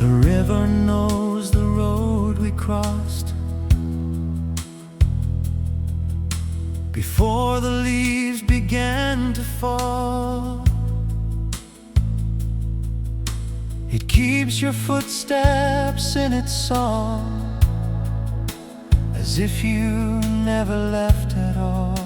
The river knows the road we crossed before the leaves began to fall. It keeps your footsteps in its song, as if you never left at all.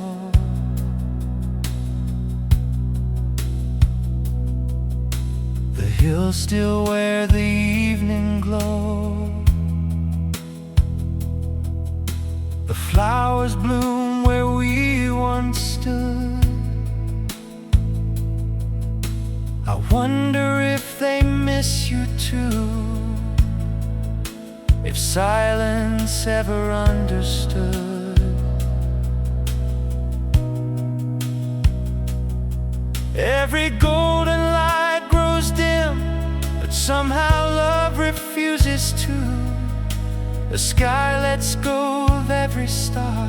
The hills still wear the evening glow. The flowers bloom where we once stood. I wonder if they miss you too, if silence ever understood. Every golden light grows dim, but somehow love refuses to. The sky lets go of every star.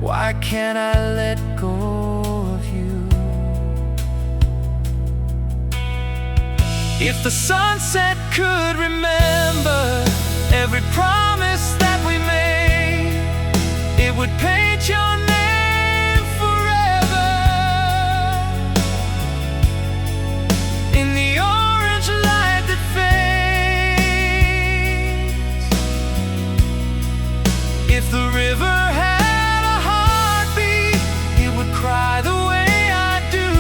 Why can't I let go of you? If the sunset could remember every promise that we made, it would paint your name forever in the orange light that fades. If the river had a heartbeat, it would cry the way I do.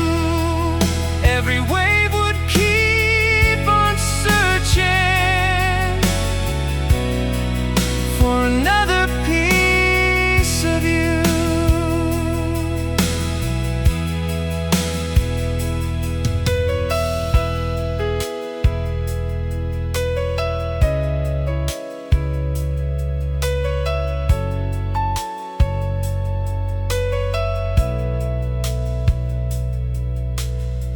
Every wave would keep on searching for another piece of you.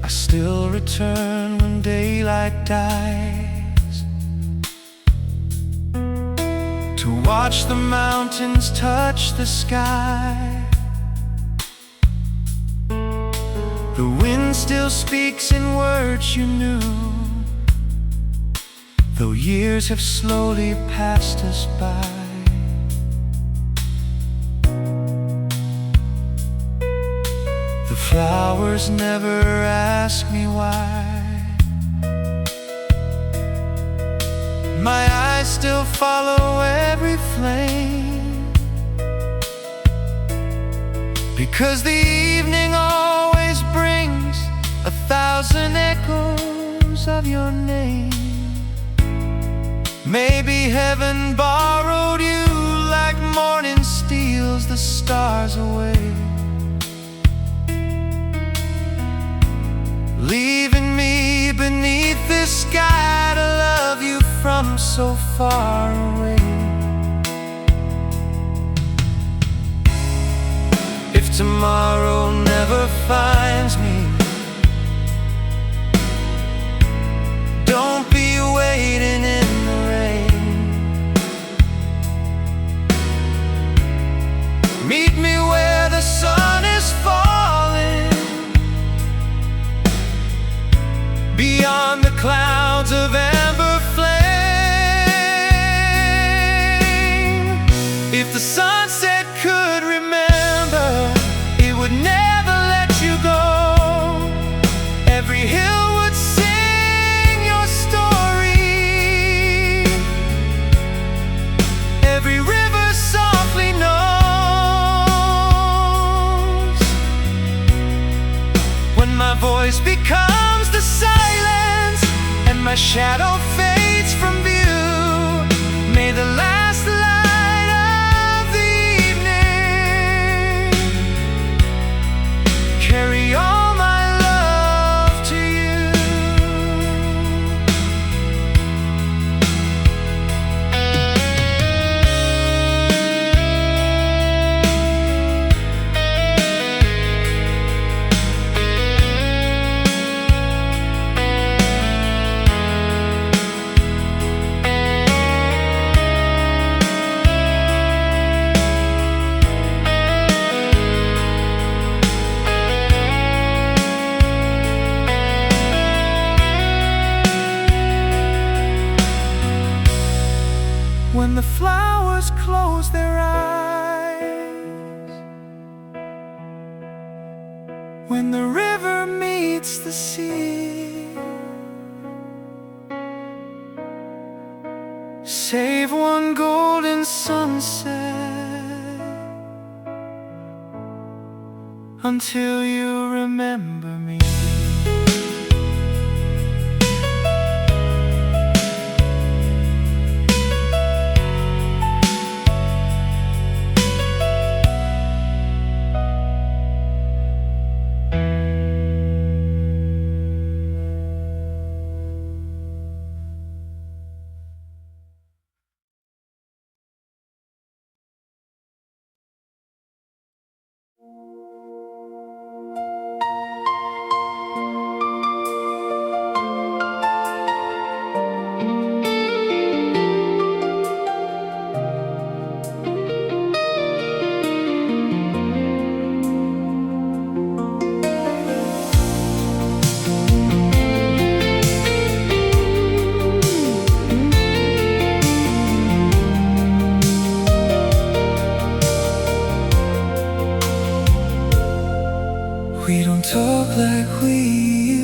I still return when daylight dies, to watch the mountains touch the sky. The wind still speaks in words you knew, though years have slowly passed us by. The flowers never ask me why. My eyes still follow every flame, because the evening always brings 1,000 echoes of your name. Maybe heaven borrowed you like morning steals the stars away, leaving me beneath this sky to love you from so far away. If tomorrow never finds me, don't be waiting in the rain. Meet me where the sun is falling, beyond the clouds of amber flame. If the sunset could remember, it would never let you go. Every hill would sing your story, every river softly knows when my voice becomes the silence and my shadow fades from view. May the last light of the evening carry all my love to you. when the flowers close their eyes, when the river meets the sea. Save one golden sunset until you remember me. We don't talk like we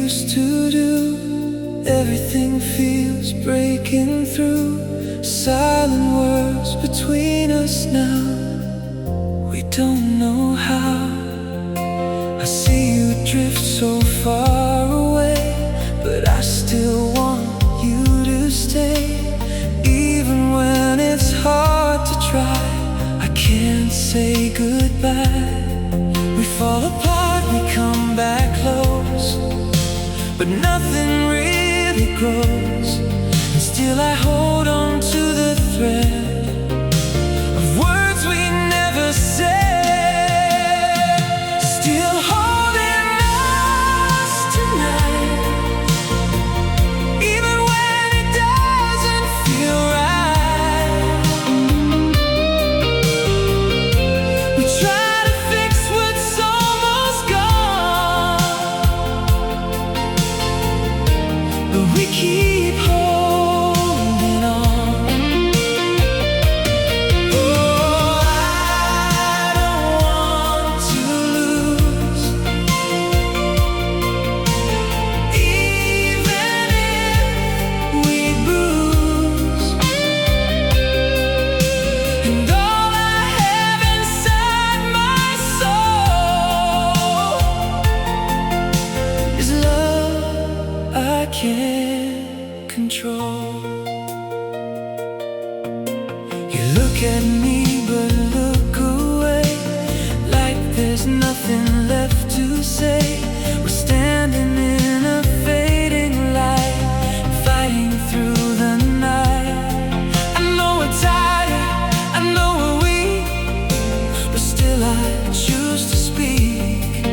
used to do. Everything feels breaking through. Silent words between us now. We don't know how. I see you drift so far away, but I still want you to stay. Even when it's hard to try, I can't say goodbye. We fall apart, we come back close, but nothing really grows. And still I hold on to the thread of words we never said. Still holding us tonight, even when it doesn't feel right. We try to fix what's almost gone, but we keep holding on. Oh, I don't want to lose, even if we bruise. And all I have inside my soul is love I can't control. You look at me but look away, like there's nothing left to say. We're standing in a fading light, fighting through the night. I know we're tired, I know we're weak, but still I choose to speak.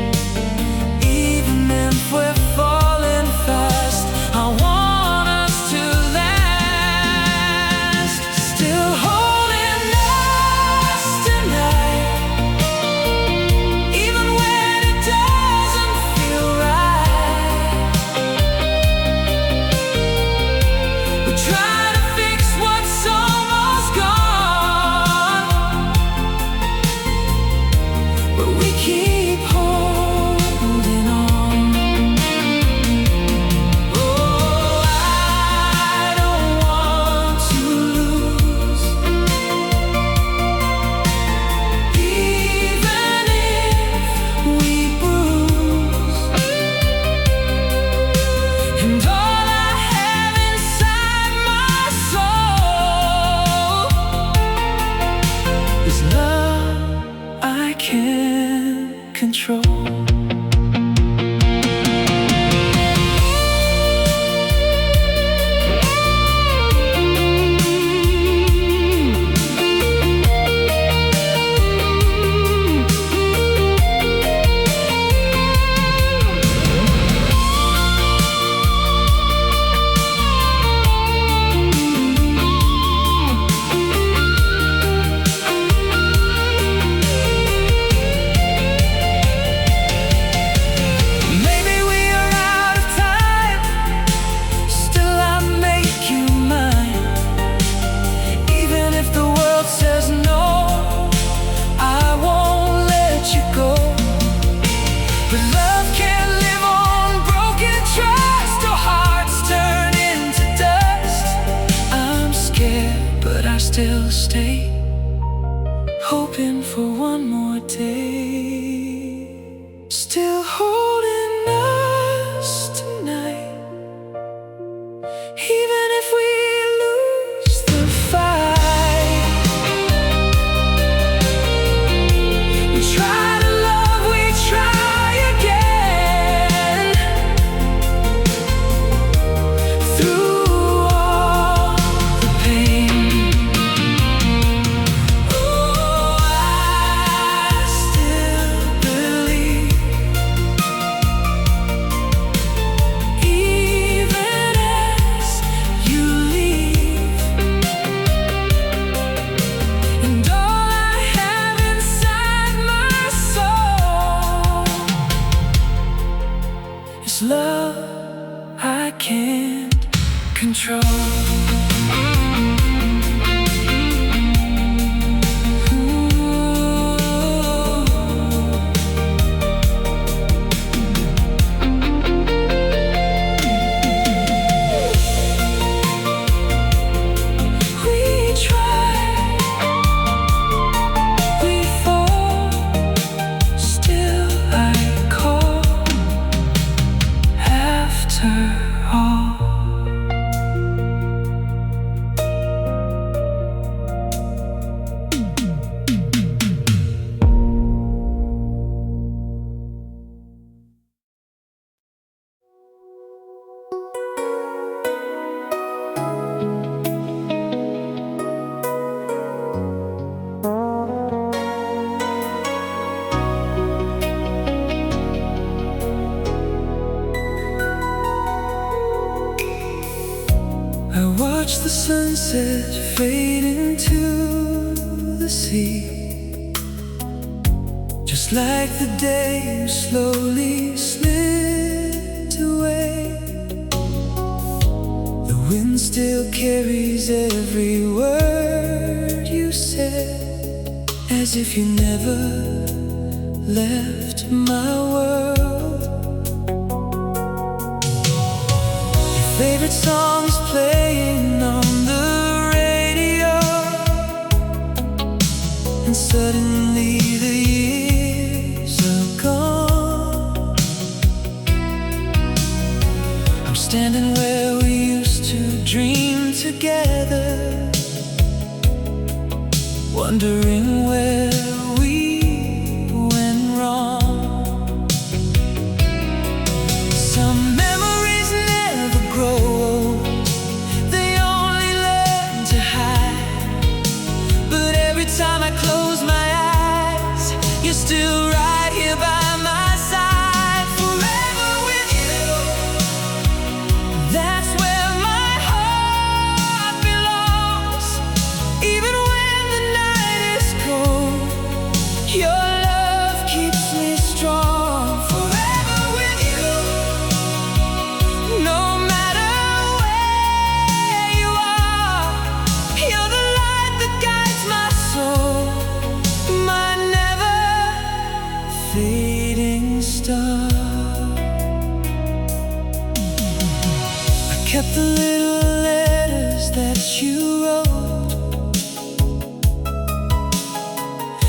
Even if we're falling fast, I want us to last. Still holding us tonight, even when it doesn't feel right. We try to fix what's almost gone, but we keep holding on. Oh, I don't want to lose, even if we bruise. And all I have inside my more day, still holding us tonight. Even if we lose the fight, we try to love, we try again. Through all the pain, oh, I still believe, even as you leave. And all I have inside my soul is love I can't control. We try, we fall, still I call after all. I watch the sunset fade into the sea, just like the day slowly slipped away. The wind still carries every word you said, as if you never left my world. Favorite songs playing on the radio, and suddenly the years are gone. I'm standing where we used to dream together, wondering where we went wrong. Some memories never grow old, they only learn to hide. But every time I close my eyes, you're still right here by my side. Forever with you, that's where my heart belongs. Even when the night is cold, your love keeps me strong. Forever with you, no matter where you are, you're the light that guides my soul, my never fading star. I kept the little letters that you wrote.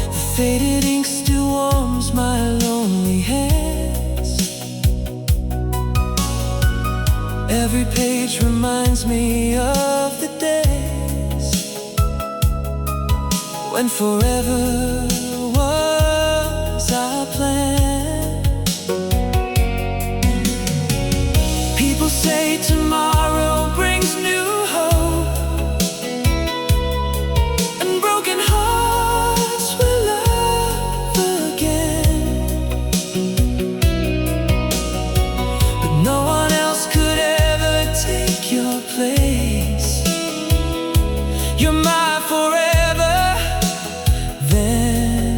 The faded ink still warms my lonely hands. Every page reminds me of the days when forever was our plan. People say tomorrow brings new hope, and broken hearts will love again. But no one else could ever take your place. You're my forever then.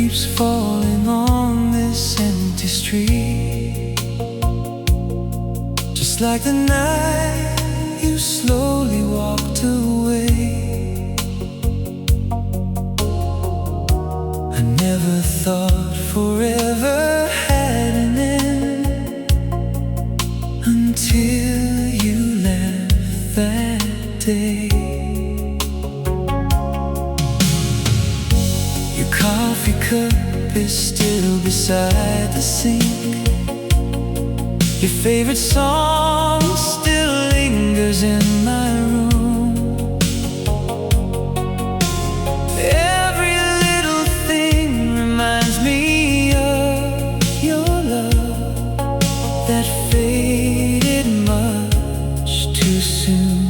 keeps falling on this empty street. Just like the night you slowly walked away. I never thought forever had an end until you left that day. Your coffee cup is still beside the sink. Your favorite song still lingers in my room. Every little thing reminds me of your love that faded much too soon.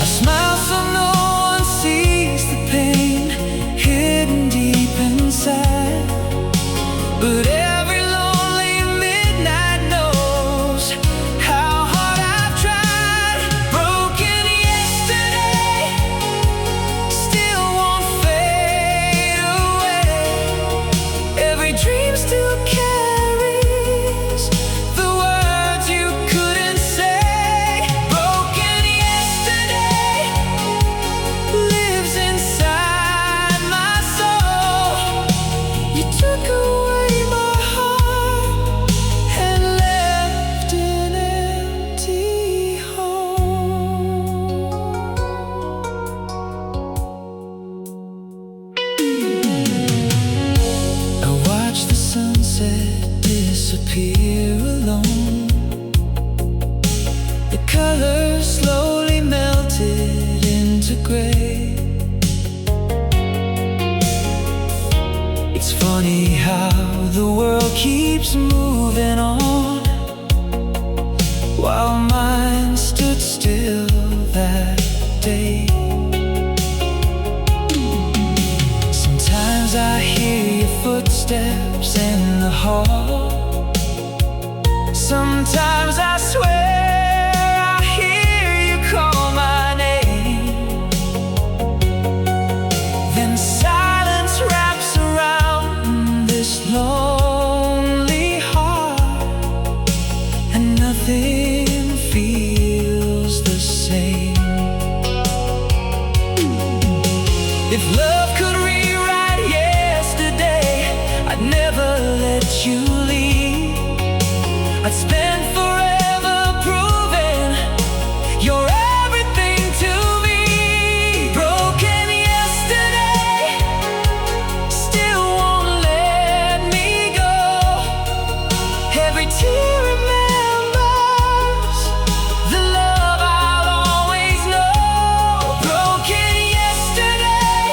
I smile so no one sees the pain hidden deep inside, but every lonely midnight knows how hard I've tried. Broken yesterday still won't fade away. Every dream still carries the words you couldn't say. Broken yesterday lives inside my soul. You took away my heart and left an empty home. I watch the sunset disappear alone. The colors slowly melted into gray. It's funny how the world keeps moving on while mine stood still that day. Sometimes I hear your footsteps in the hall. Sometimes I swear I hear you call my name. Then silence wraps around this lonely heart, and nothing feels the same. If love could rewrite yesterday, I'd never let you leave. I'd spend forever proving you're everything to me. Broken yesterday still won't let me go. Every tear remembers the love I'll always know. Broken yesterday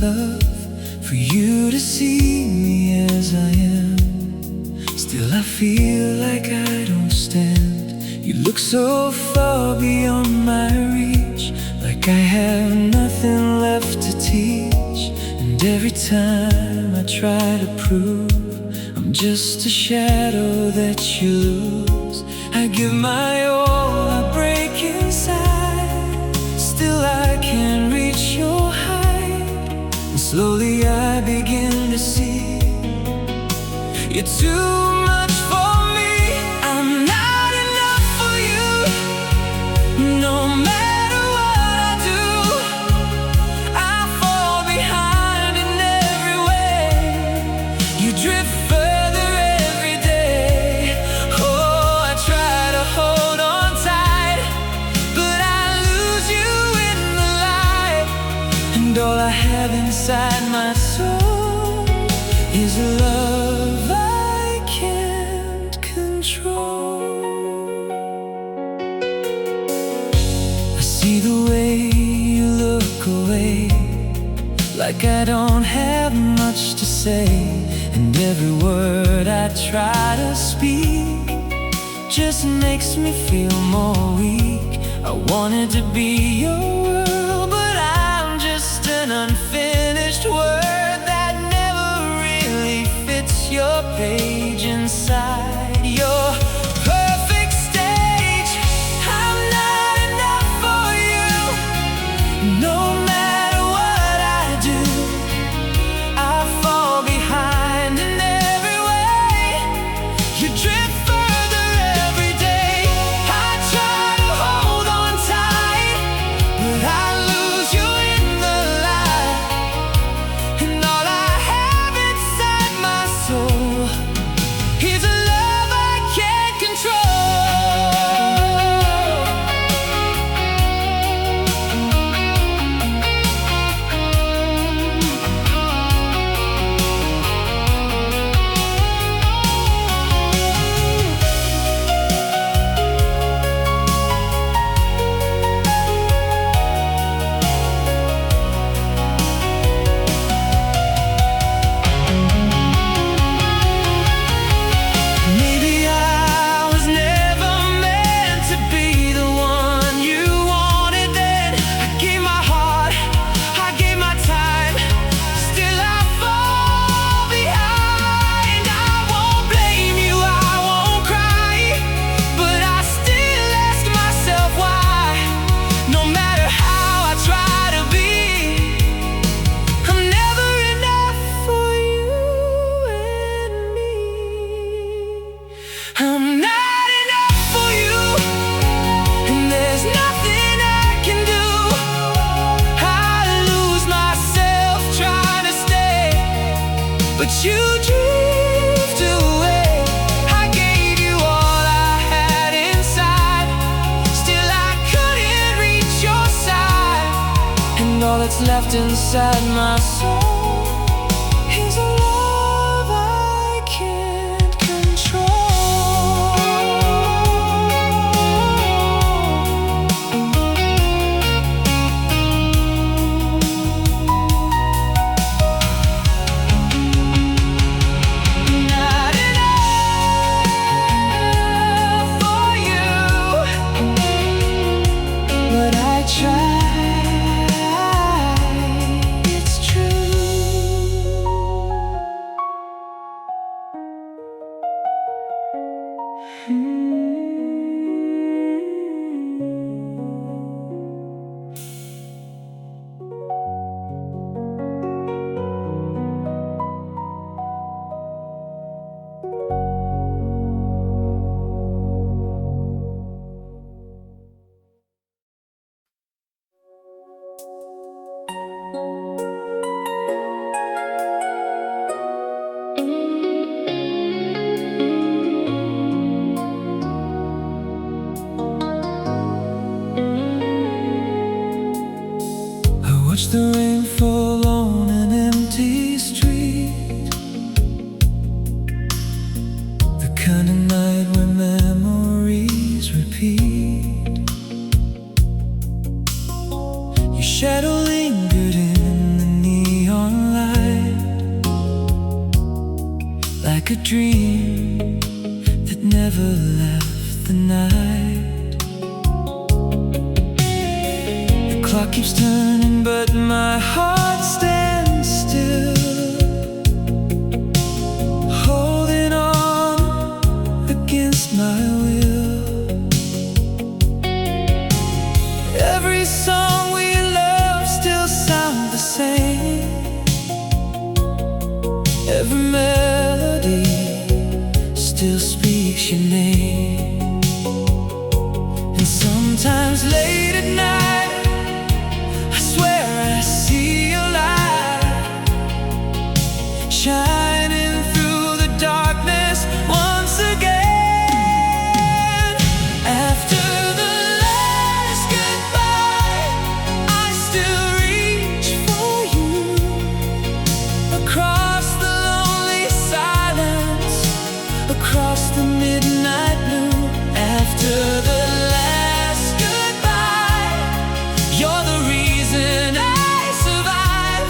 tough for you to see me as I am. Still I feel like I don't stand. You look so far beyond my reach, like I have nothing left to teach. And every time I try to prove I'm just a shadow that you lose, I give my all, I break inside. Still I can't reach your height, and slowly I begin to see you're too much for me. I'm not enough for you, no matter what I do. I fall behind in every way. You drift further every day. Oh, I try to hold on tight, but I lose you in the light. And all I have inside my soul is love I can't control. I see the way you look away, like I don't have much to say. And every word I try to speak just makes me feel more weak. I wanted to be your world, but I'm just an unfinished word that never really fits your page inside your perfect stage. I'm not enough for you, no matter what I do. I fall behind in every way. You drift further every day. I try to hold on tight, but I lose you in the light. And all I have inside my soul is a love I can't control. Maybe I was never meant to be the one you wanted then. I gave my heart, I gave my time. Still I fall behind. I won't blame you, I won't cry, but I still ask myself why. No matter how I try to be, I'm never enough for you and me. I'm not enough for you, and there's nothing I can do. I lose myself trying to stay, but you drift away. I gave you all I had inside. Still I couldn't reach your side. And all that's left inside my soul is a love I can't control. Not enough for you, but I try. It's true. like a dream that never left the night. The clock keeps turning, but my heart stands still, holding on against my will. Every song we love still sounds the same. Every melody still speaks your name. And sometimes late at night, I swear I see your light shining through the darkness once again. After the last goodbye, I still reach for you across the lonely silence, across the midnight blue. After the last goodbye, you're the reason I survive.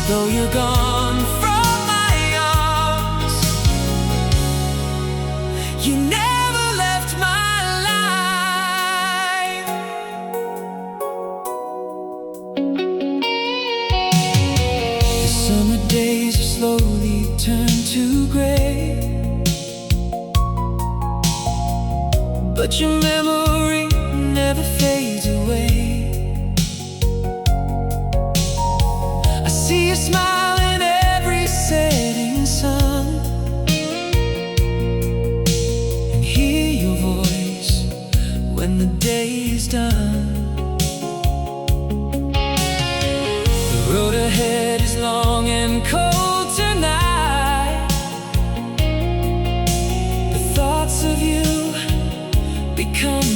Though you're gone from my arms, you never left my life. The summer days have slowly turned to gray, but your memory never fades away. I see you smile in every setting sun, and hear your voice when the day is done. The road ahead is long and cold tonight. The thoughts of you become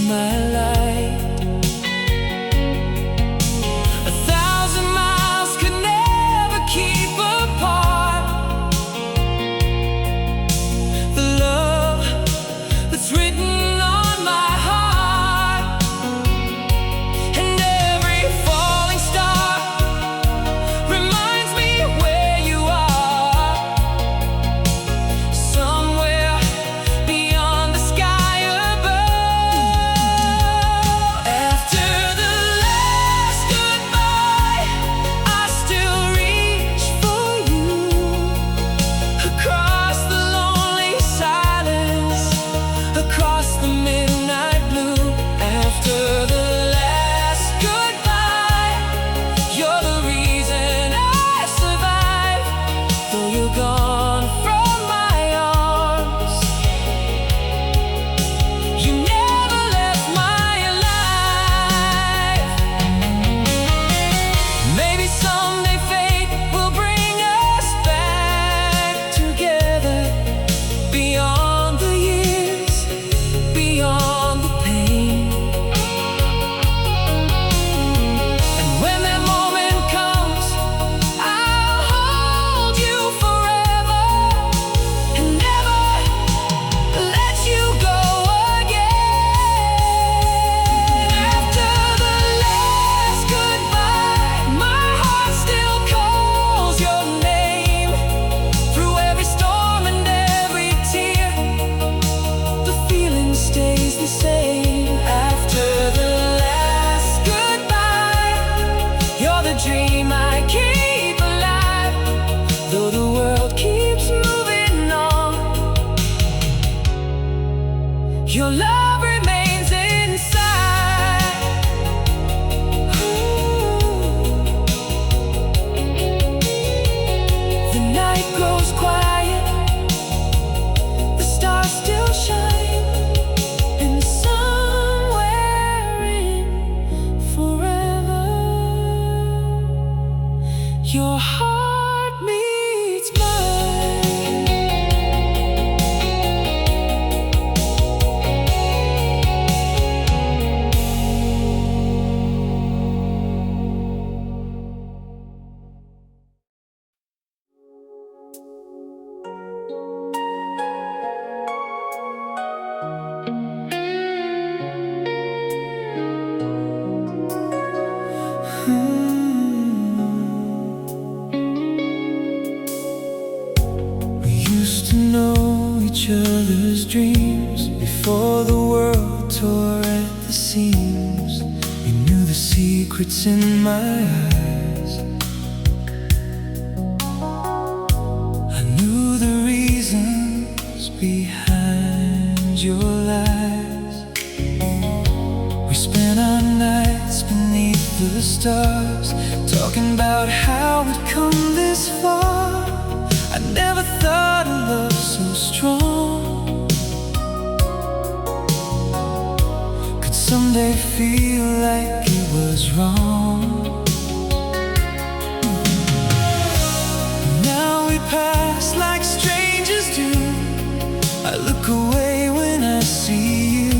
each other's dreams. Before the world tore at the seams, we knew the secrets in my eyes. I knew the reasons behind your lies. We spent our nights beneath the stars, talking about how we'd come this far. I never thought a love so strong could someday feel like it was wrong. Now we pass like strangers do. I look away when I see you,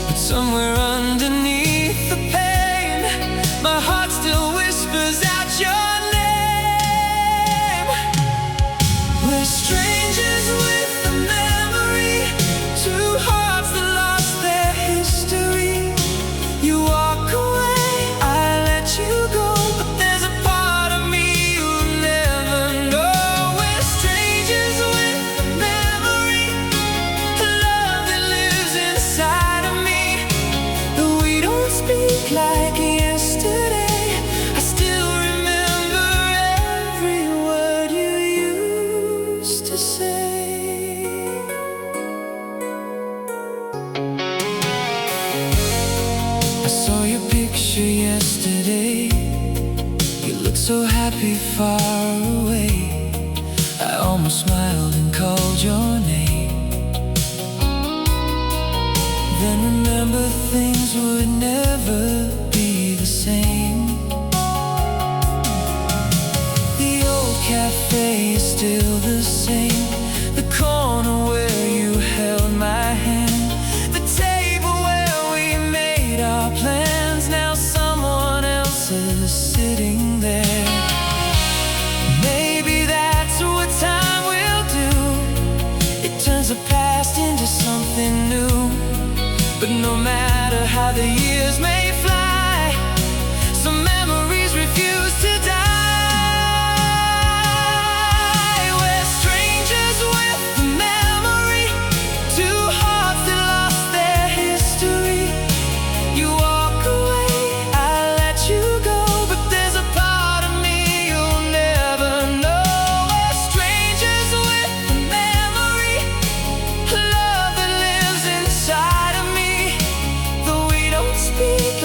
but somewhere underneath the pain, my heart still whispers out your name. We're strangers with a memory, two hearts that lost their history. You walk away, I let you go, but there's a part of me you'll never know. We're strangers with a memory, a love that lives inside of me. Though we don't speak like yesterday, I still remember every word you used to say. I saw your picture yesterday. You looked so happy far away. I almost smiled and called your name. Then remember things would never be the same. The old cafe is still the same, the corner where you held my hand, the table where we made our plans. Now someone else is sitting there. Maybe that's what time will do. It turns the past into something new. But no matter how the years may fly, some memories refuse to die. We're strangers with a memory, two hearts that lost their history. You walk away, I let you go, but there's a part of me you'll never know. We're strangers with a memory, a love that lives inside of me. Though we don't speak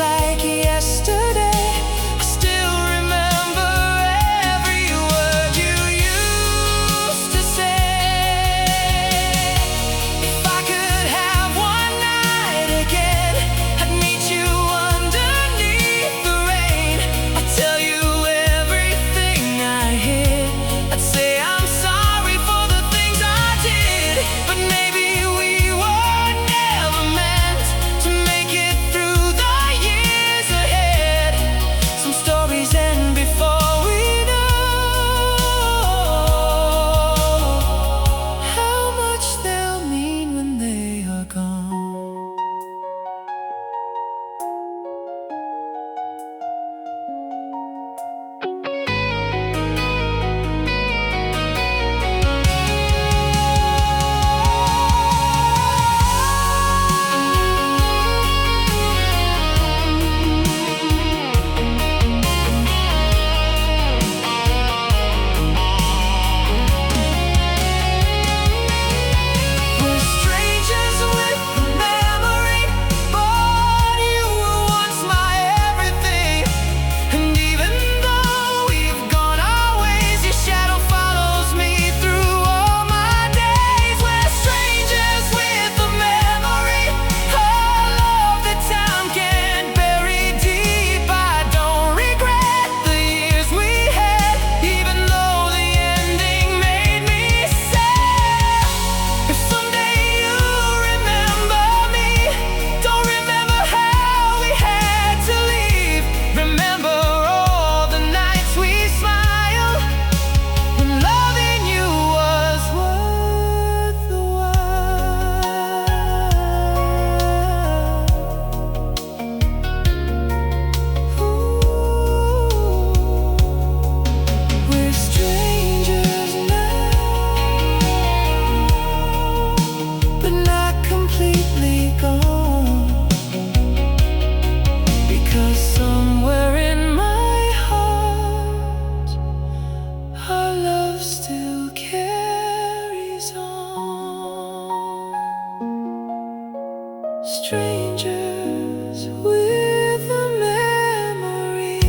strangers with a memory.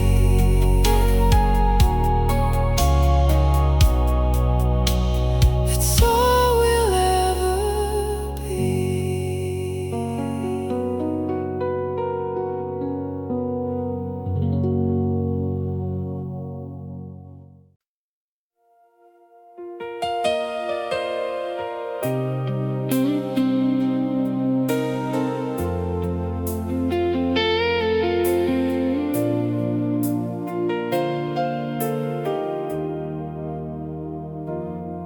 It's all we'll ever be.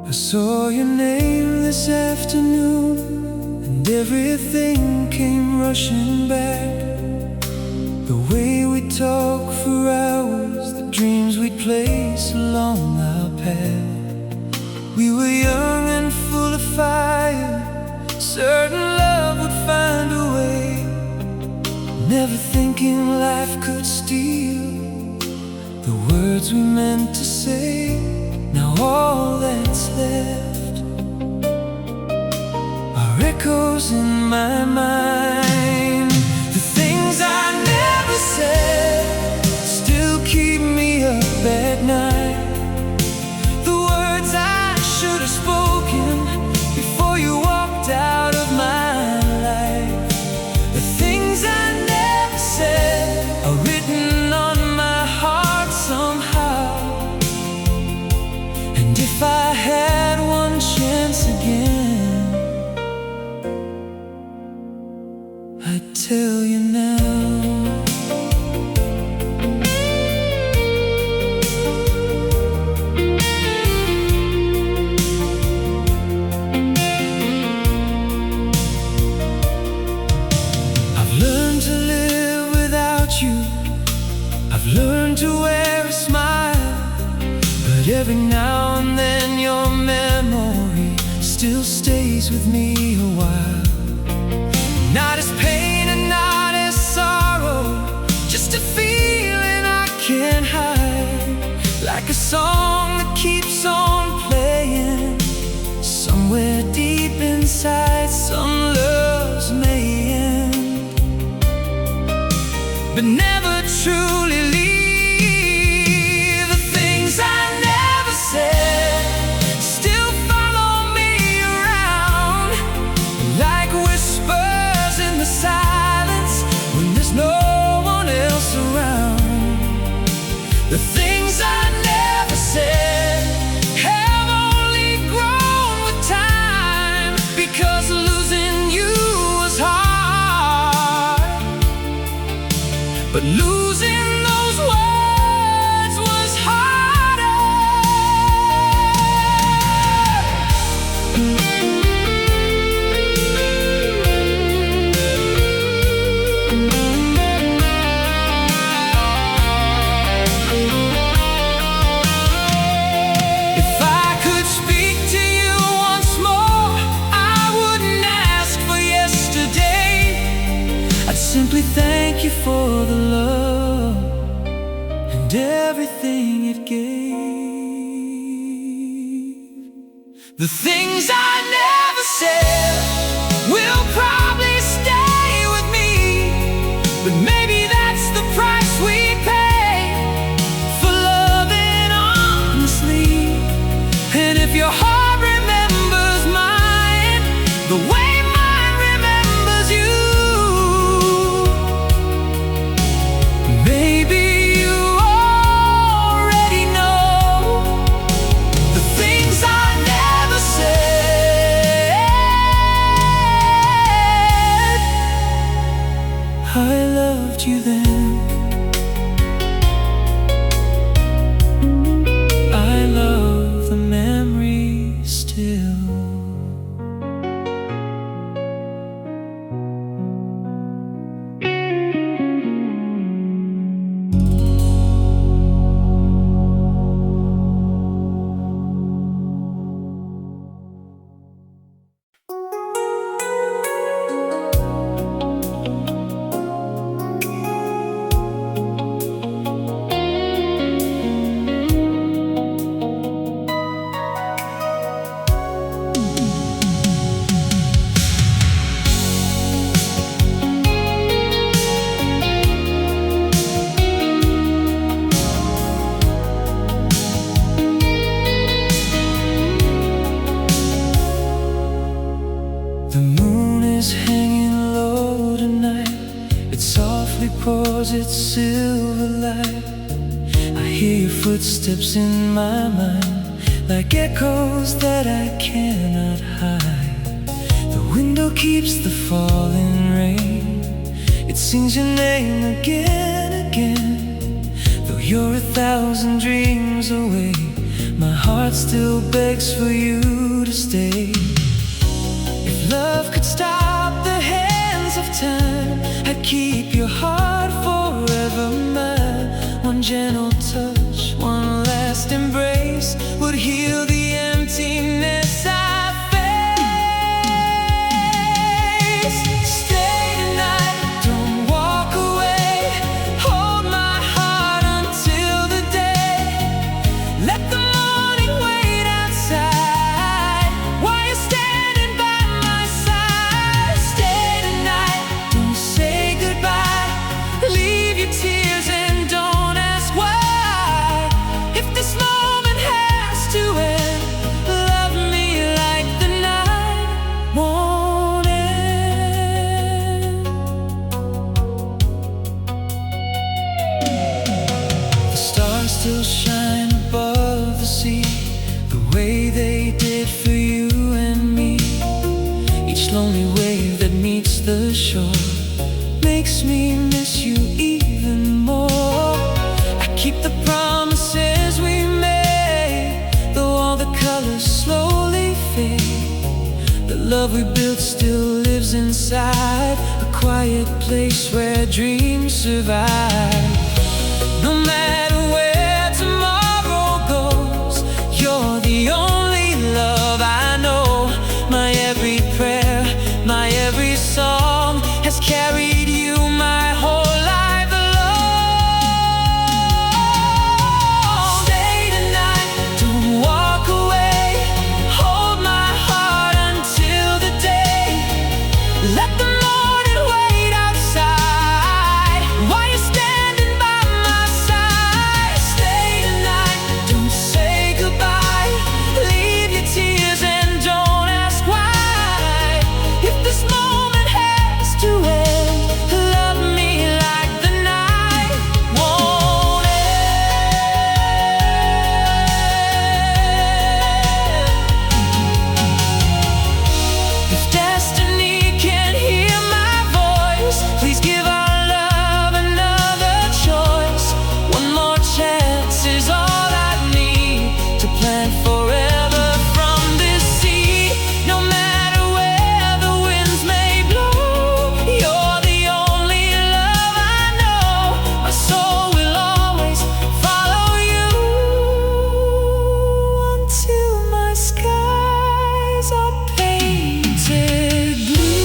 I saw your name this afternoon, and everything came rushing back. The way we talked for hours, the dreams we'd place along our path. We were young and full of fire, certain love would find a way. Never thinking life could steal the words we meant to say. Now all that's left are echoes in my mind. The things I never said still keep me up at night. The words I should have spoken before you walked out of my life. The things I never said are written on my heart somehow. And if I had one chance again, I'd tell you now. I've learned to live without you. I've learned to wear a smile, but every now and then your memory still stays with me a while. Not as pain and not as sorrow, just a feeling I can't hide. Like a song that keeps on playing somewhere deep inside. Some loves may end, but never truly leave. The things I never said still follow me around, like whispers in the silence when there's no one else around. The things I never said have only grown with time, because losing you was hard, but losing those words was harder. If I could speak to you once more, I wouldn't ask for yesterday. I'd simply thank you for the love and everything it gave. The things I never said will probably stay with me, but maybe that's the price we pay for loving honestly. And if your heart remembers mine the way mine remembers you, maybe you already know the things I never said. I loved you then, I love the memory still. The moon is hanging low tonight. It softly pours its silver light. I hear your footsteps in my mind, like echoes that I cannot hide. The window keeps the falling rain. It sings your name again, again. Though you're 1,000 dreams away, my heart still begs for you to stay. If love could stop the hands of time, I'd keep your heart forever mine. One gentle touch, one last embrace would heal the emptiness I face. Stay tonight, don't walk away. Hold my heart until the day. Let the morning wait outside while you're standing by my side. Stay tonight, don't say goodbye. Leave your tears and don't ask why. If this moment has to end, love me like the night won't end. The stars still shine above the sea, the way they did for you and me. Each lonely wave that meets the shore makes me miss you even more. I keep the promises we made, though all the colors slowly fade. The love we built still lives inside, a quiet place where dreams survive. No matter where tomorrow goes, you're the only love I know. My every prayer, my every song has carried you my whole life alone. Stay tonight, don't walk away. Hold my heart until the day. Let the morning wait outside while you're standing by my side. Stay tonight, don't say goodbye. Leave your tears and don't ask why. If this moment has to end, love me like the night won't end. If destiny can hear my voice, please give our love another choice. One more chance is all I need to plant forever from this sea. No matter where the winds may blow, you're the only love I know. My soul will always follow you until my skies are painted blue.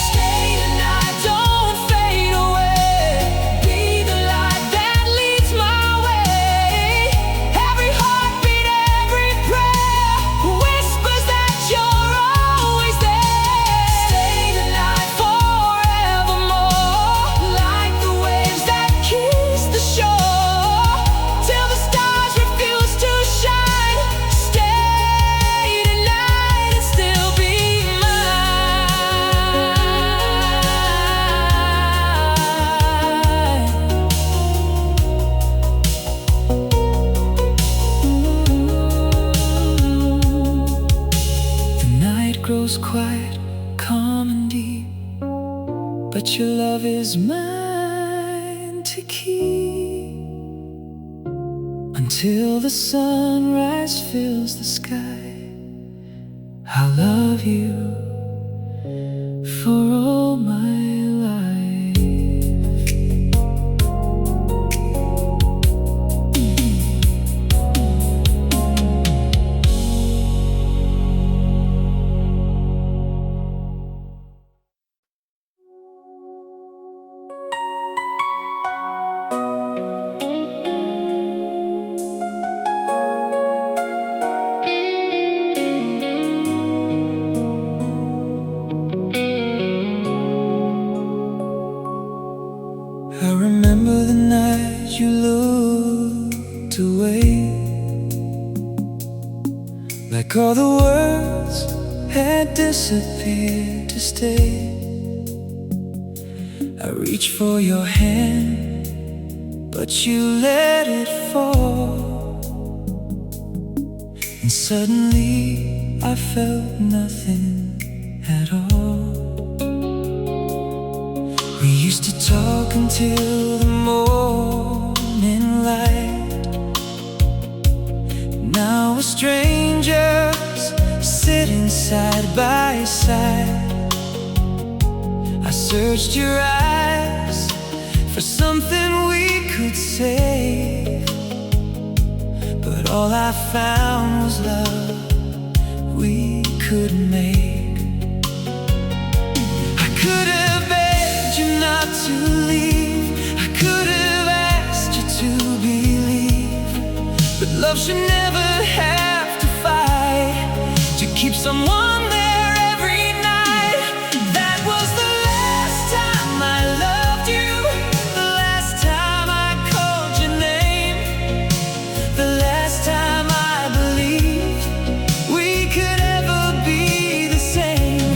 Stay tonight, don't fade away. Be the light that leads my way. Every heartbeat, every prayer whispers that you're always there. Stay tonight forevermore, like the waves that kiss the shore, till the stars refuse to shine. Stay tonight and still be mine. The night grows quiet, calm and deep, but your love is mine to keep until the sunrise fills the sky. I'll love you for all my life. you looked away, like all the words had disappeared to stay. I reached for your hand, but you let it fall, and suddenly I felt nothing at all. We used to talk until the morning light. Now we're strangers, sitting side by side. I searched your eyes for something we could say, but all I found was love we couldn't make. I could have begged you not to leave, I could have asked you to believe, but love should never have to fight to keep someone there every night. That was the last time I loved you, the last time I called your name, the last time I believed we could ever be the same.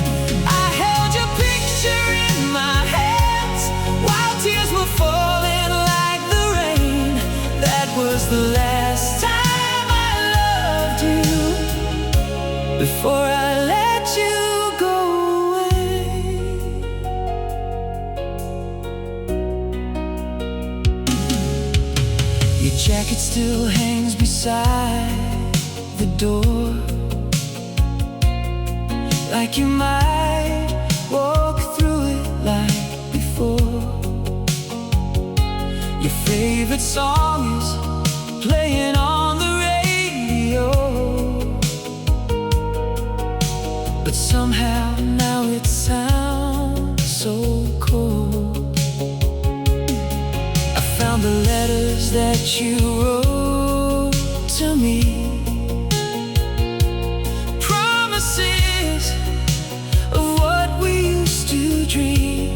I held your picture in my hands while tears were falling like the rain. That was the last time I loved you, before I let you go away. Your jacket still hangs beside the door, like you might walk through it like before. Your favorite song is playing on the radio, but somehow now it sounds so cold. I found the letters that you wrote to me, promises of what we used to dream.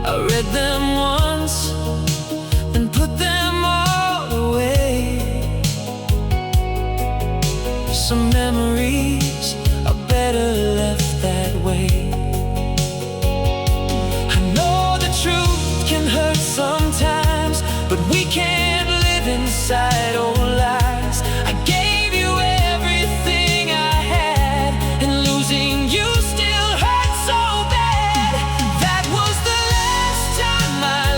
I read them once, then put them all away. Some memories are better left that way. I know the truth can hurt sometimes, but we can't live inside old lies. I gave you everything I had, and losing you still hurt so bad. That was the last time I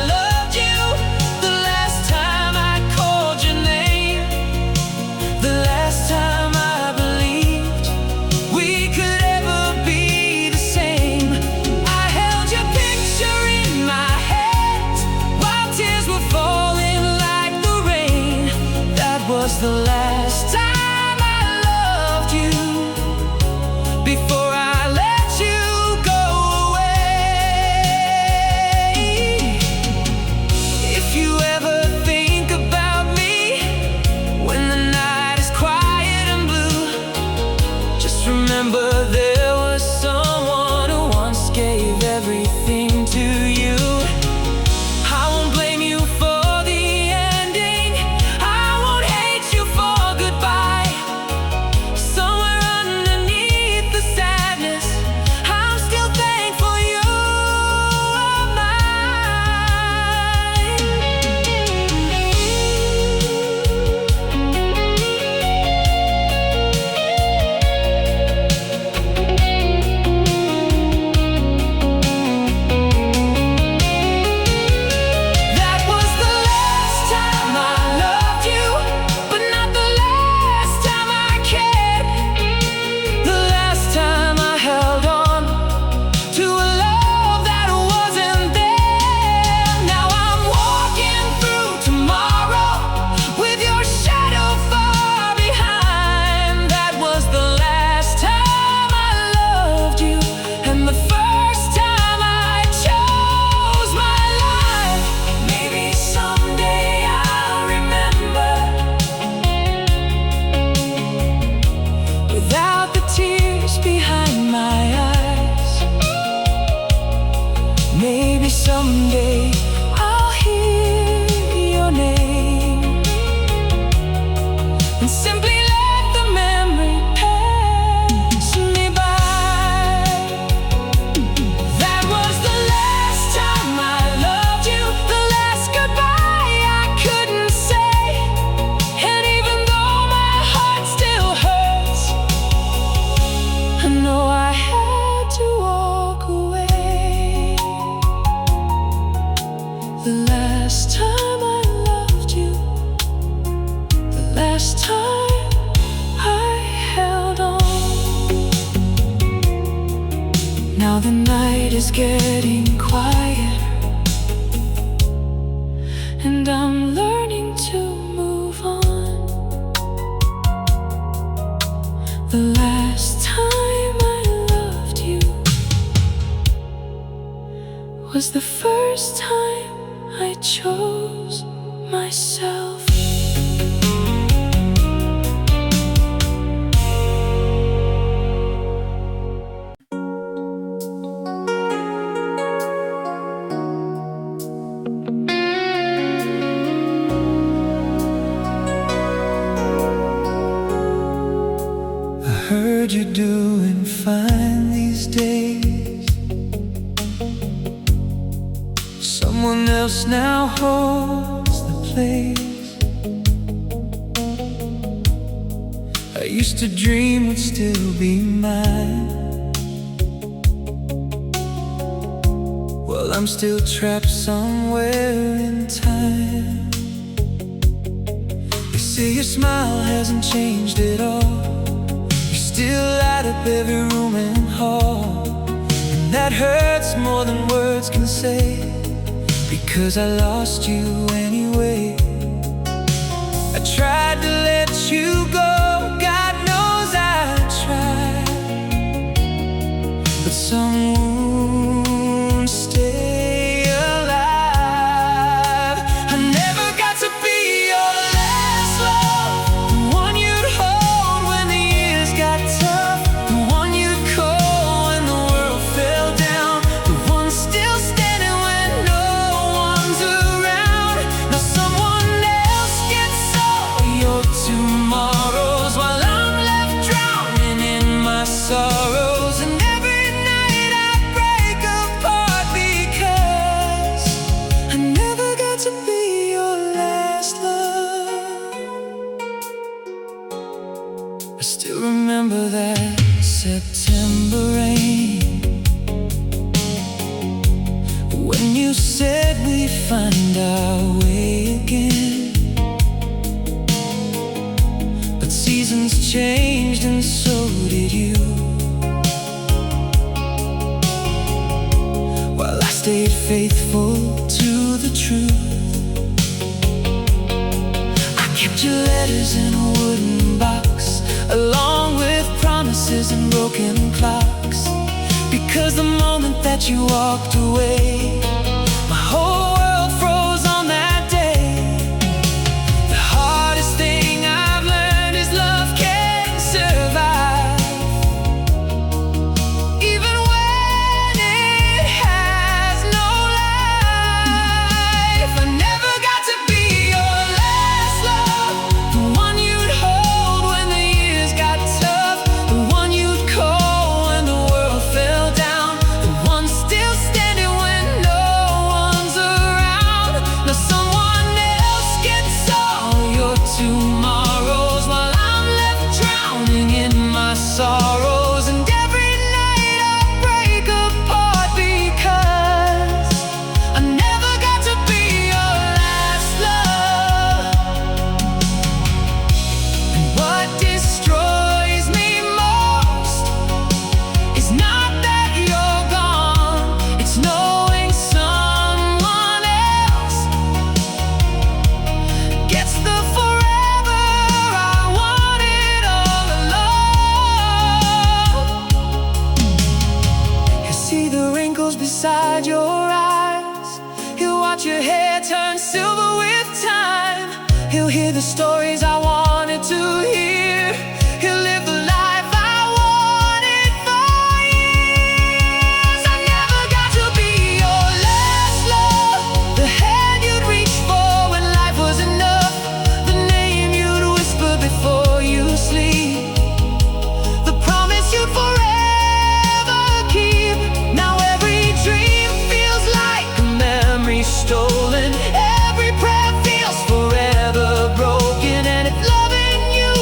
Now the night is getting quieter, and I'm learning to move on. The last time I loved you was the first time I chose myself. Heard you're doing fine these days. Someone else now holds the place I used to dream would still be mine. Well, I'm still trapped somewhere in time. They say your smile hasn't changed at all. Still light up every room and hall, and that hurts more than words can say, because I lost you anyway. I tried to let you go, God knows I tried, but some wounds stay alive. I never got to be your last love, the one you'd hold when the years got tough, the one you'd call when the world fell down, the one still standing when no one's around. Now someone else gets all your tomorrows, while I'm left drowning in my sorrows. And every night I break apart because I never got to be your last love. I still remember that September rain, when you said we'd find our way again. But seasons changed and so did you, while I stayed faithful to the truth. I kept your letters in a wooden box, along with promises and broken clocks, because the moment that you walked away, my whole world froze on that day. The hardest thing I've learned is love can survive, even when it has no life. I never got to be your last love, the one you'd hold when the years got tough, the one you'd call when the world fell down, the one still standing when no one's around. Now someone else gets all your tomorrows, while I'm left drowning in my sorrows. And every night I break apart because I never got to be your last love. And what destroys me most is not that you're gone, it's knowing someone else gets the forever I wanted all along. You see the wrinkles beside your eyes, he'll watch your hair turn silver with time, he'll hear the stories I wanted to hear, he'll live the life I wanted for years. I never got to be your last love, the hand you'd reach for when life was enough, the name you'd whisper before you sleep, the promise you'd forever keep. Now every dream feels like a memory stolen, every prayer feels forever broken. And if loving you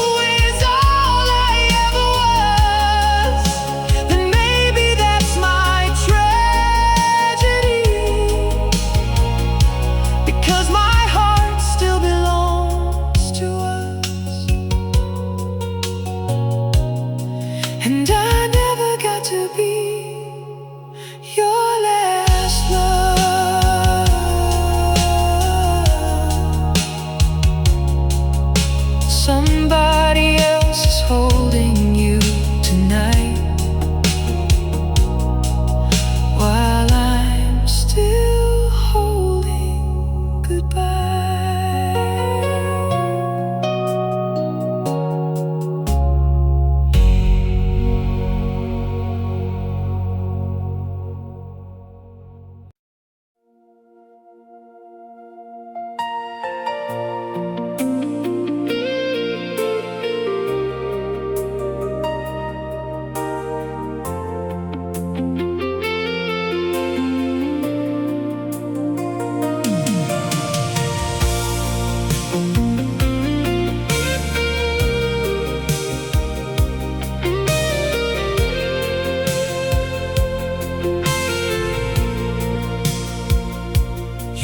You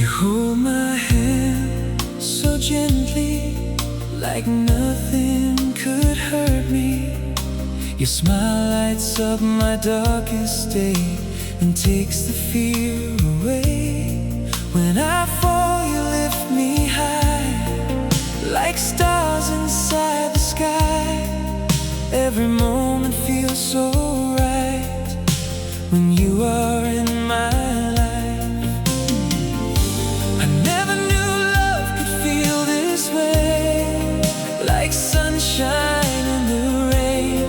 hold my hand so gently, like nothing could hurt me. Your smile lights up my darkest day and takes the fear away. When I fall, you lift me high, like stars inside the sky. Every moment feels so right when you are in my life. I never knew love could feel this way, like sunshine in the rain.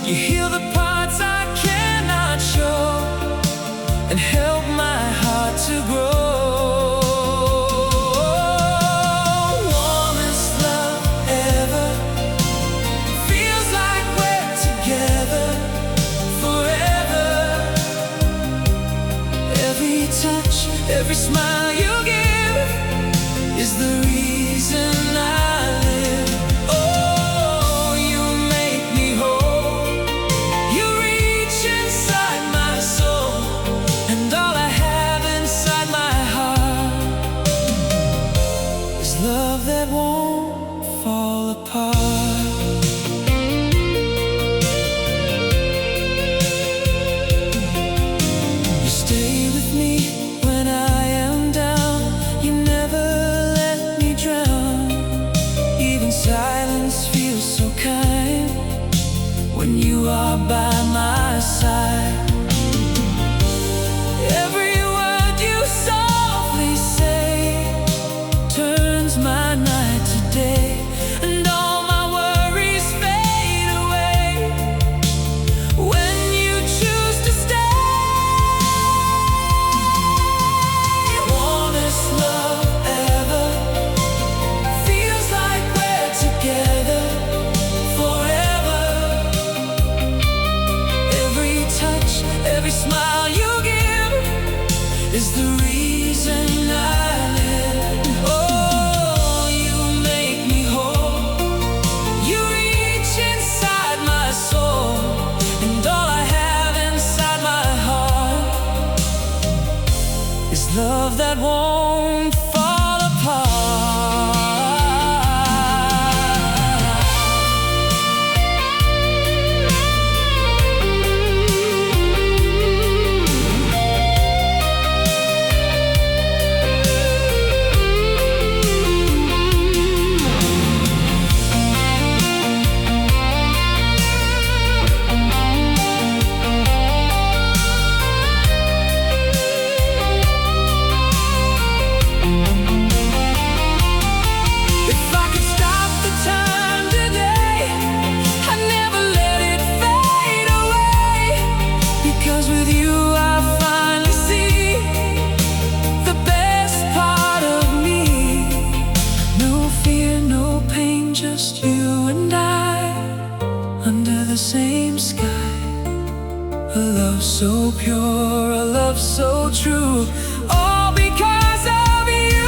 You heal the parts I cannot show and help my heart to grow. Warmest love ever, feels like we're together forever. Every touch, every smile you give is the reason I live. Oh, you make me whole. You reach inside my soul, and all I have inside my heart is love that won't fall apart. You stay with me when I am down. You never let me drown. Even silence feels so kind when you are by my side. Every word you softly say turns my night to day, and all my worries fade away when you choose to stay. Warmest love ever, feels like we're together forever. Every touch, every smile you give is the reason I live. Oh, you make me whole. You reach inside my soul, and all I have inside my heart is love that won't fall apart. If I could stop the time today, I'd never let it fade away. Because with you I finally see the best part of me. No fear, no pain, just you and I under the same sky. A love so pure, a love so true, all because of you.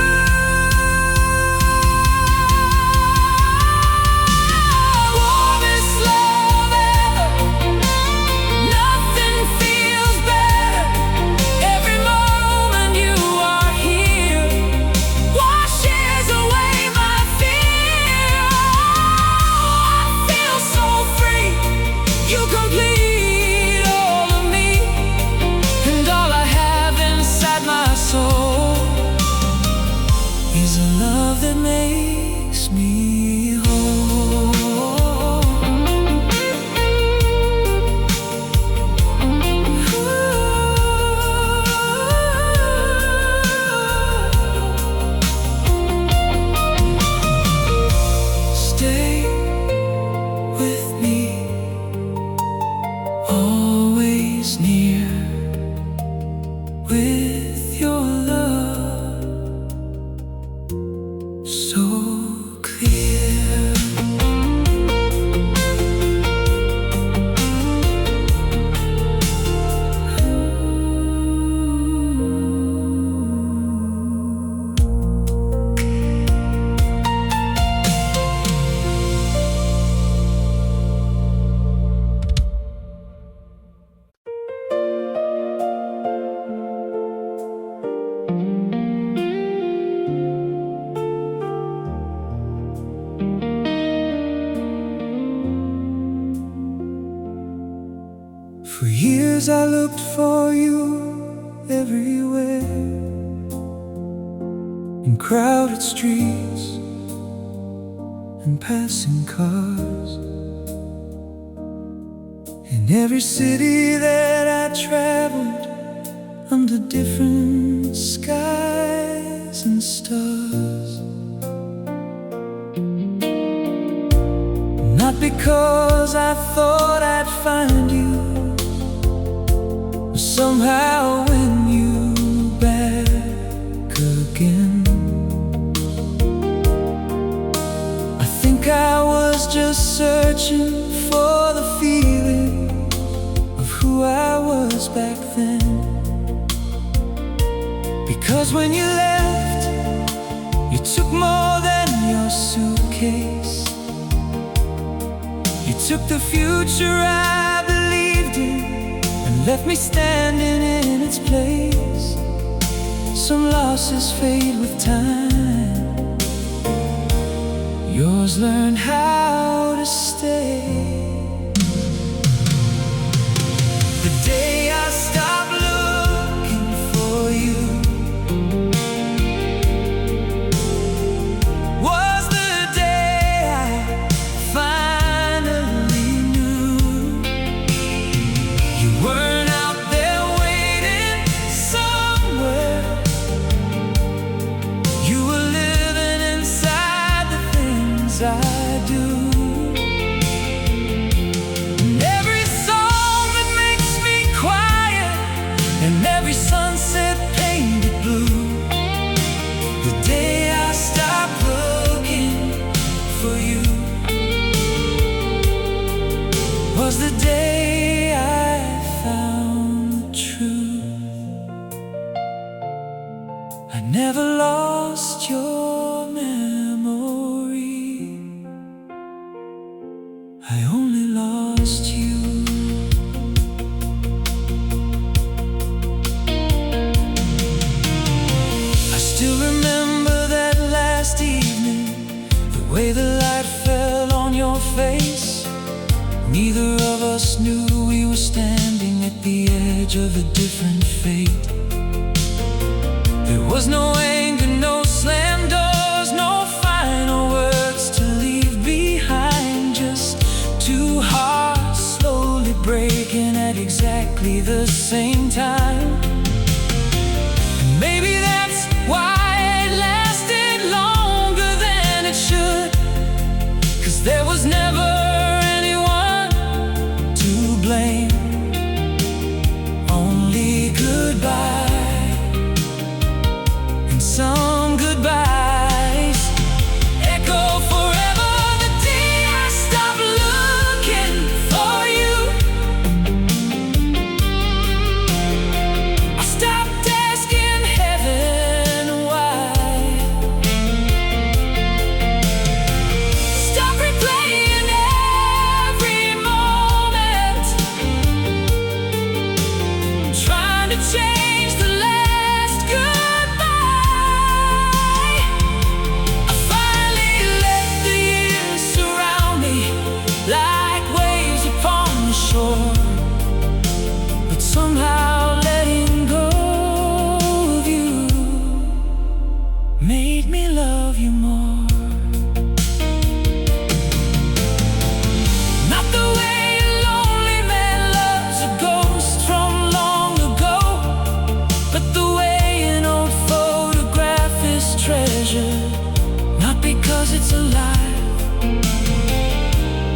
Warmest love ever, nothing feels better. Every moment you are here washes away my fear. I feel so free. You complete all of me, and all I have inside my soul is a love that makes me stay with me, always near, with your love so clear. years I looked for you everywhere, in crowded streets and passing cars, in every city that I traveled, under different skies and stars. Not because I thought I'd find you, but somehow win you back again. I think I was just searching for the feeling of who I was back then. Because when you left, you took more than your suitcase. You took the future I believed in and left me standing in its place. Some losses fade with time, yours learn how to stay. The day I stopped looking for you was the day I finally knew you weren't out there waiting somewhere. You were living inside the things I do. And every song that makes me quiet, and every sunset painted blue, the day I stopped looking for you was the day I found the truth. I never lost your memory, I only lost you. I still remember that last evening, the way the light fell on your face. Neither of us knew we were standing at the edge of a different fate. There was no anger, no slam doors, no final words to leave behind. Just two hearts slowly breaking at exactly the same time. And maybe that's why it lasted longer than it should, 'cause there was never anyone to blame. Only goodbye and some goodbyes echo forever. The day I stopped looking for you, I stopped asking heaven why. Stop replaying every moment, trying to change the last goodbye. I finally let the years surround me like waves upon the shore, but somehow letting go of you made me love you more. Not the way a lonely man loves a ghost from long ago, but the way an old photograph is treasured. Not because it's alive,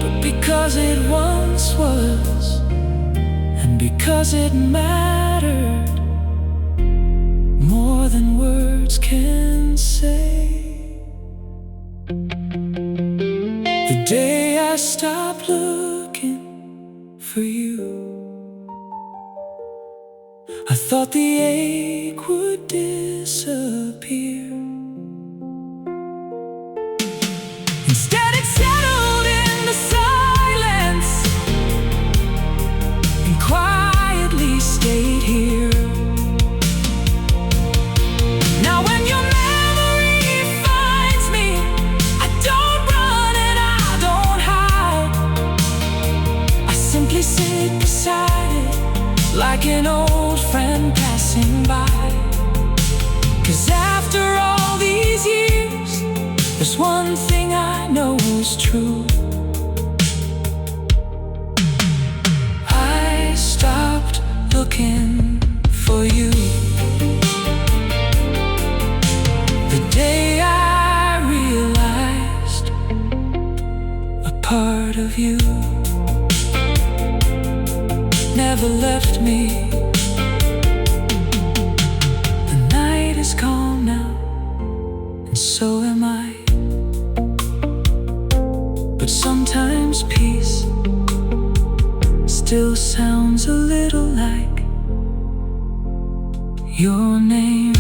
but because it once was, and because it mattered more than words can say. The day I stopped looking for you, I thought the ache would disappear. Instead it settled in the silence and quietly stayed here. Now when your memory finds me, I don't run and I don't hide. I simply sit beside it was true. I stopped looking for you the day I realized a part of you never left me. The night is calm now, and so am I. But sometimes peace still sounds a little like your name.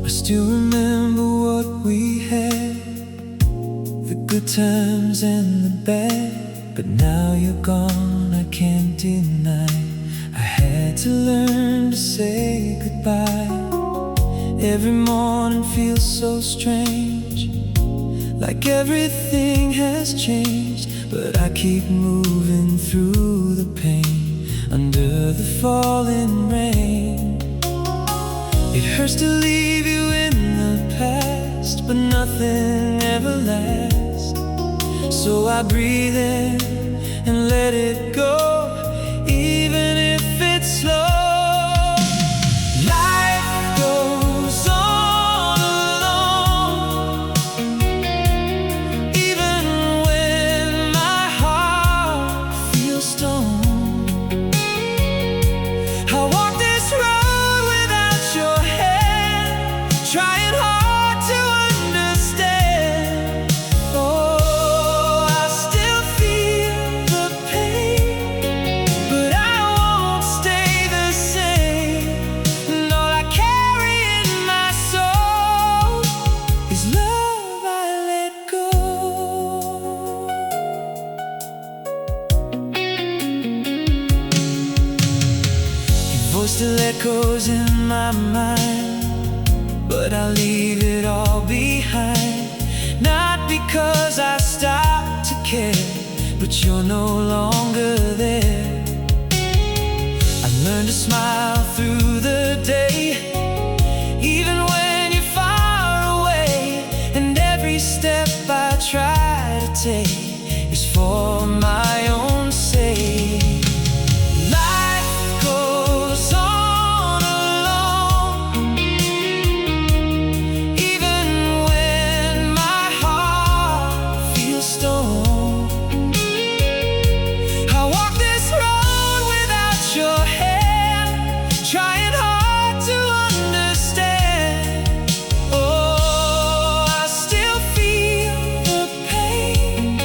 I still remember what we had, the good times and the bad. But now you're gone, I can't deny. I had to learn to say goodbye. Every morning feels so strange, like everything has changed. But I keep moving through the pain, under the falling rain. It hurts to leave you in the past, but nothing ever lasts. So I breathe in and let it go, even if it's slow. Life goes on alone, even when my heart feels stone. I walk this road without your hand, trying hard to understand. Oh, I still feel the pain, but I won't stay the same. And all I carry in my soul is love I let go. Your voice still echoes in my mind, but I'll leave it all behind. Not because I stopped to care, but you're no longer there. I learned to smile through the day, even when you're far away. And every step I try to take is for my own sake. Life goes on alone, even when my heart feels stone. I walk this road without your hand, trying hard to understand. Oh, I still feel the pain,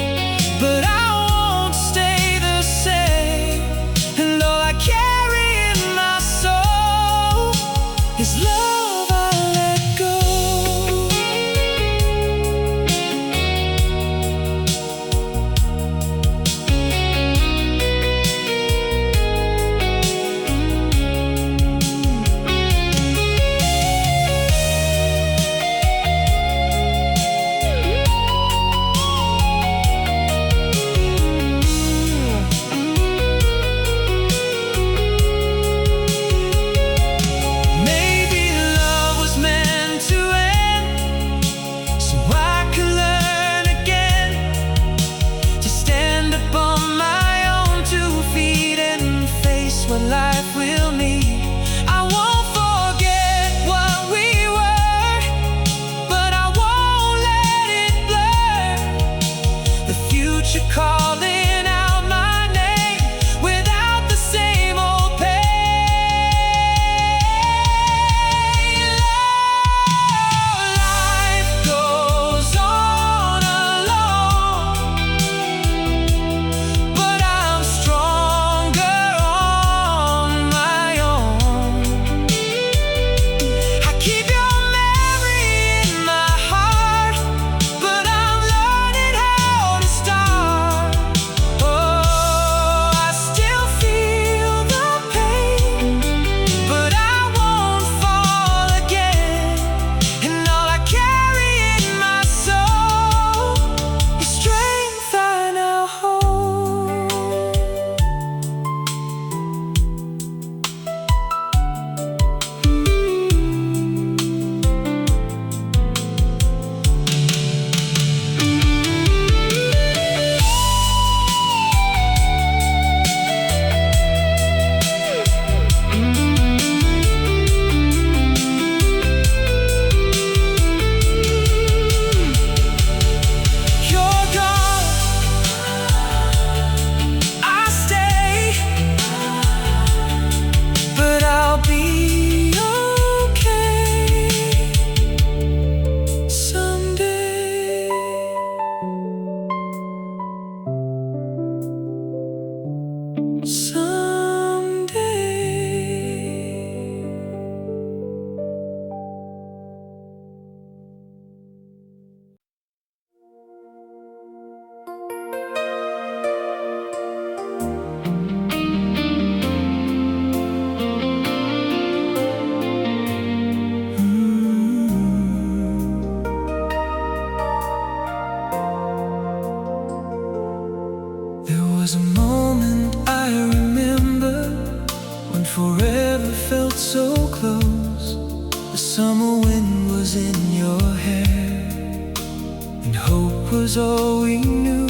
hope was all we knew.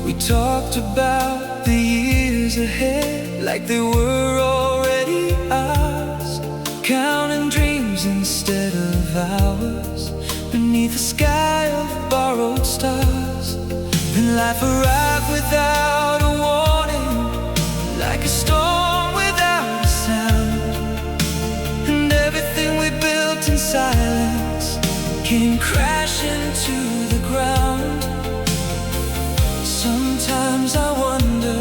We talked about the years ahead like they were already ours, counting dreams instead of hours beneath a sky of borrowed stars. Then life arrived without a warning, like a storm without a sound, and everything we built in silence came crashing to the ground. Sometimes I wonder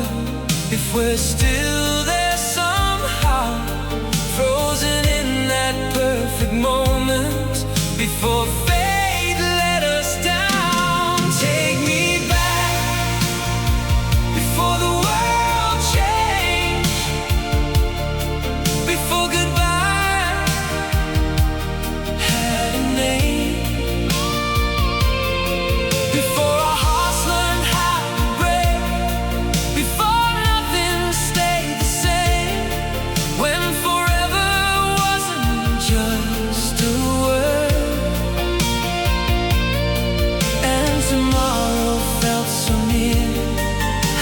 if we're still there somehow, frozen in that perfect moment before fate let us down. Take me back before the world changed, before goodbye had a name, before our hearts learned how to break, before nothing stayed the same, when forever wasn't just a word, and tomorrow felt so near.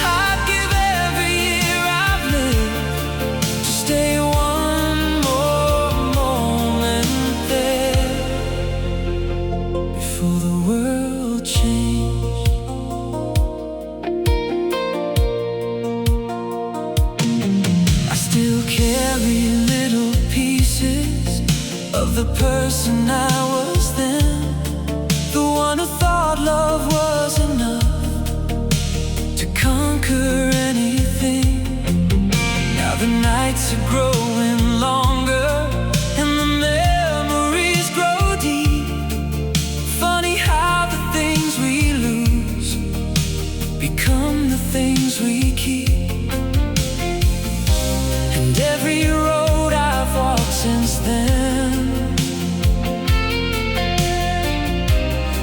I'd give every year I've lived to stay one more moment there, before the world changed. I still carry little pieces of the person I was then, the one who thought love was enough to conquer anything. Now the nights are growing longer and the memories grow deep. Funny how the things we lose become the things we keep. And every road I've walked since then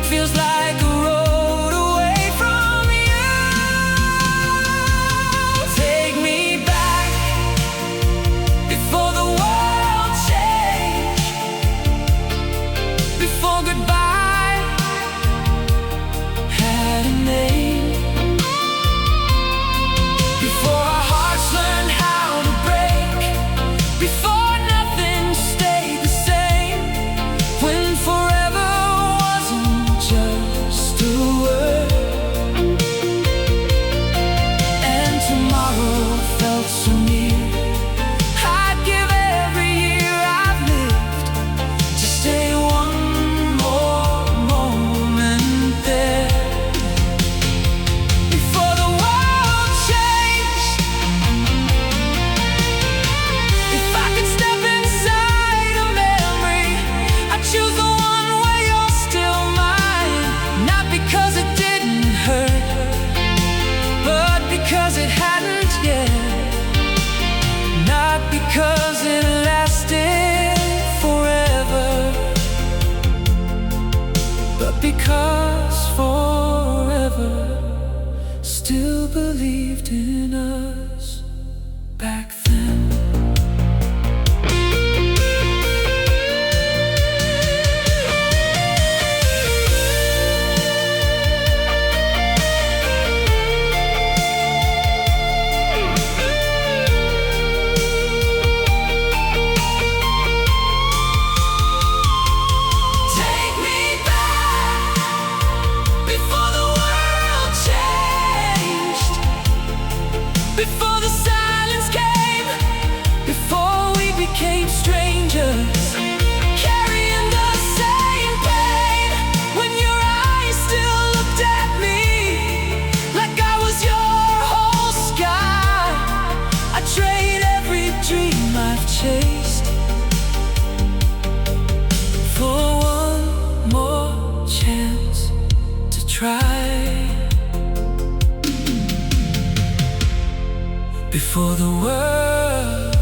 feels like a road away from you. Take me back before the world changed, before goodbye had a name, before our hearts learned how to break, before nothing stayed the same, when forever wasn't just a word, and tomorrow felt so near. I'd give every year I've lived to stay one more moment there, before the world changed. If I could step inside a memory, I'd choose the one where you're still mine. Not because it didn't hurt, but because it hadn't yet. Not because it lasted forever, but because forever still believed in us back then. Take me back before the world changed, before the silence came, before we became strangers, carrying the same pain, when your eyes still looked at me like I was your whole sky. I trade every dream I've chased for one more chance to try, before the world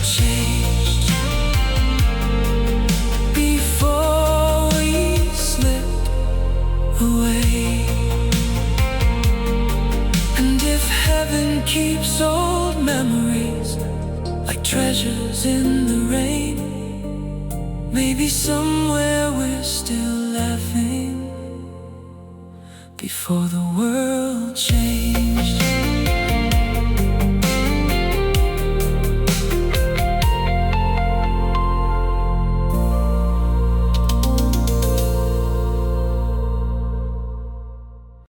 changed, before we slipped away. And if heaven keeps old memories like treasures in the rain, maybe somewhere we're still laughing for the